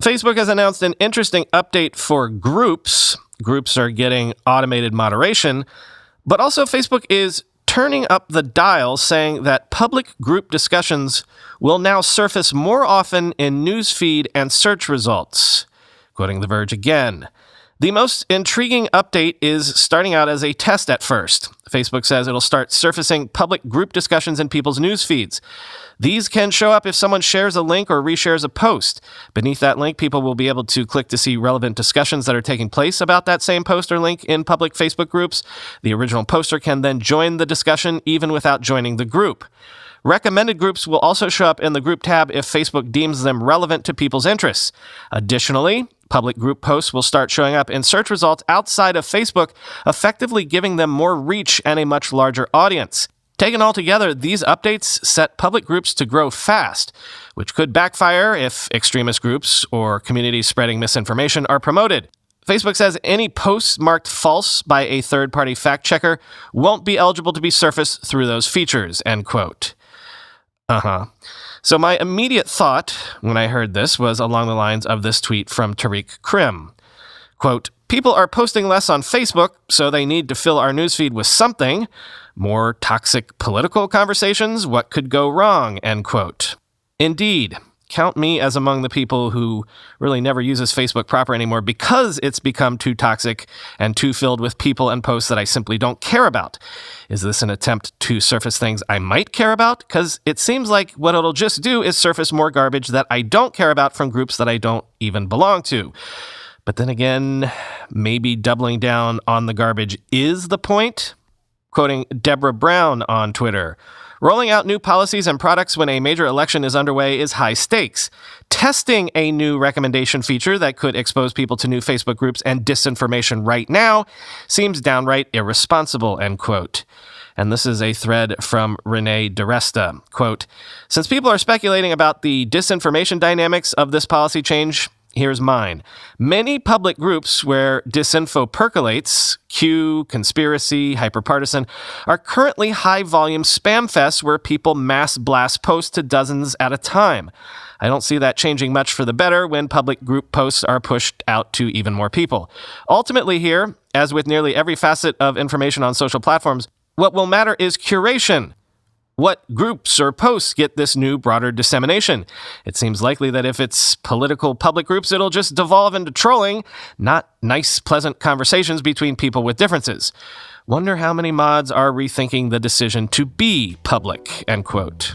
Facebook has announced an interesting update for groups. Groups are getting automated moderation, but also Facebook is turning up the dial, saying that public group discussions will now surface more often in newsfeed and search results. Quoting The Verge again, "The most intriguing update is starting out as a test at first. Facebook says it'll start surfacing public group discussions in people's news feeds. These can show up if someone shares a link or reshares a post. Beneath that link, people will be able to click to see relevant discussions that are taking place about that same post or link in public Facebook groups. The original poster can then join the discussion even without joining the group. Recommended groups will also show up in the group tab if Facebook deems them relevant to people's interests. Additionally, public group posts will start showing up in search results outside of Facebook, effectively giving them more reach and a much larger audience. Taken all together, these updates set public groups to grow fast, which could backfire if extremist groups or communities spreading misinformation are promoted. Facebook says any posts marked false by a third-party fact-checker won't be eligible to be surfaced through those features," end quote. So my immediate thought when I heard this was along the lines of this tweet from Tariq Krim. Quote, "People are posting less on Facebook, so they need to fill our newsfeed with something. More toxic political conversations? What could go wrong?" End quote. Indeed. Count me as among the people who really never uses Facebook proper anymore because it's become too toxic and too filled with people and posts that I simply don't care about. Is this an attempt to surface things I might care about? Because it seems like what it'll just do is surface more garbage that I don't care about from groups that I don't even belong to. But then again, maybe doubling down on the garbage is the point? Quoting Deborah Brown on Twitter, "Rolling out new policies and products when a major election is underway is high stakes. Testing a new recommendation feature that could expose people to new Facebook groups and disinformation right now seems downright irresponsible," end quote. And this is a thread from Renee DiResta. Quote, "Since people are speculating about the disinformation dynamics of this policy change, here's mine. Many public groups where disinfo percolates, Q, conspiracy, hyperpartisan, are currently high-volume spam fests where people mass blast posts to dozens at a time. I don't see that changing much for the better when public group posts are pushed out to even more people. Ultimately here, as with nearly every facet of information on social platforms, what will matter is curation. What groups or posts get this new, broader dissemination? It seems likely that if it's political public groups, it'll just devolve into trolling, not nice, pleasant conversations between people with differences. Wonder how many mods are rethinking the decision to be public," end quote.